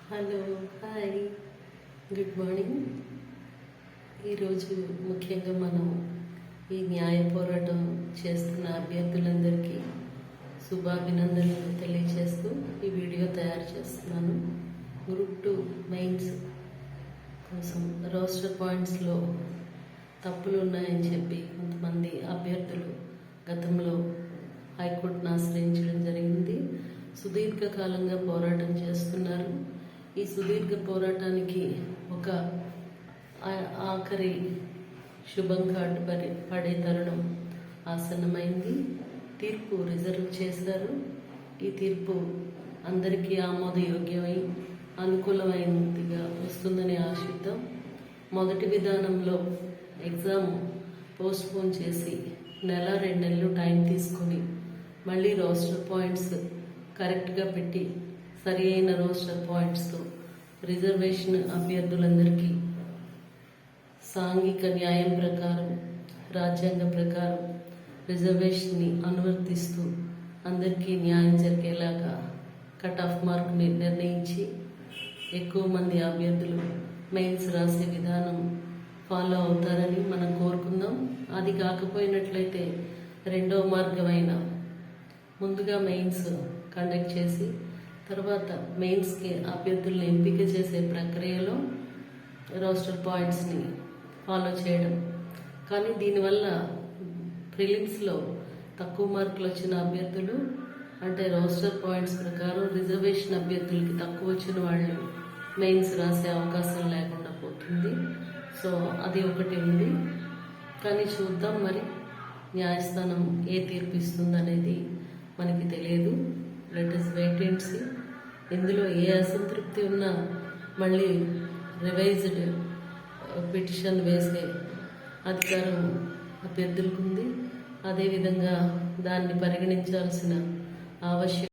Hello, hi, good morning. ఈరోజు ముఖ్యంగా మనం ఈ న్యాయ పోరాటం చేస్తున్న అభ్యర్థులందరికీ శుభాభినందనలు తెలియజేస్తూ ఈ వీడియో తయారు చేస్తున్నాను. గ్రూప్ 2 మెయిన్స్ కోసం రోస్టర్ పాయింట్స్లో తప్పులు ఉన్నాయని చెప్పి కొంతమంది అభ్యర్థులు గతంలో హైకోర్టును ఆశ్రయించడం జరిగింది. సుదీర్ఘకాలంగా పోరాటం చేస్తున్నారు. ఈ సుదీర్ఘ పోరాటానికి ఒక ఆఖరి శుభం కార్డు పడే తరుణం ఆసన్నమైంది. తీర్పు రిజర్వ్ చేశారు. ఈ తీర్పు అందరికీ ఆమోదయోగ్యమై అనుకూలమైనదిగా వస్తుందని ఆశిద్దాం. మొదటి విధానంలో ఎగ్జామ్ పోస్ట్పోన్ చేసి 1-2 నెలలు టైం తీసుకొని మళ్ళీ రోస్టర్ పాయింట్స్ కరెక్ట్గా పెట్టి సరి అయిన రోస్టర్ పాయింట్స్తో రిజర్వేషన్ అభ్యర్థులందరికీ సాంఘిక న్యాయం ప్రకారం, రాజ్యాంగ ప్రకారం రిజర్వేషన్ని అనువర్తిస్తూ అందరికీ న్యాయం జరిగేలాగా కట్ ఆఫ్ మార్క్ని నిర్ణయించి ఎక్కువ మంది అభ్యర్థులు మెయిన్స్ రాసే విధానం ఫాలో అవుతారని మనం కోరుకుందాం. అది కాకపోయినట్లయితే రెండవ మార్గమైన ముందుగా మెయిన్స్ కండక్ట్ చేసి తర్వాత మెయిన్స్కి అభ్యర్థులను ఎంపిక చేసే ప్రక్రియలో రోస్టర్ పాయింట్స్ని ఫాలో చేయడం. కానీ దీనివల్ల ప్రిలిమ్స్లో తక్కువ మార్కులు వచ్చిన అభ్యర్థులు, అంటే రోస్టర్ పాయింట్స్ ప్రకారం రిజర్వేషన్ అభ్యర్థులకి తక్కువ వచ్చిన వాళ్ళు మెయిన్స్ రాసే అవకాశం లేకుండా పోతుంది. సో అది ఒకటి ఉంది. కానీ చూద్దాం, మరి న్యాయస్థానం ఏ తీర్పు ఇస్తుందనేది మనకి తెలియదు. Let us wait and see. ఇందులో ఏ అసంతృప్తి ఉన్నా మళ్ళీ రివైజ్డ్ పిటిషన్ వేసే అధికారం అభ్యర్థులకు ఉంది. అదేవిధంగా దాన్ని పరిగణించాల్సిన ఆవశ్యకత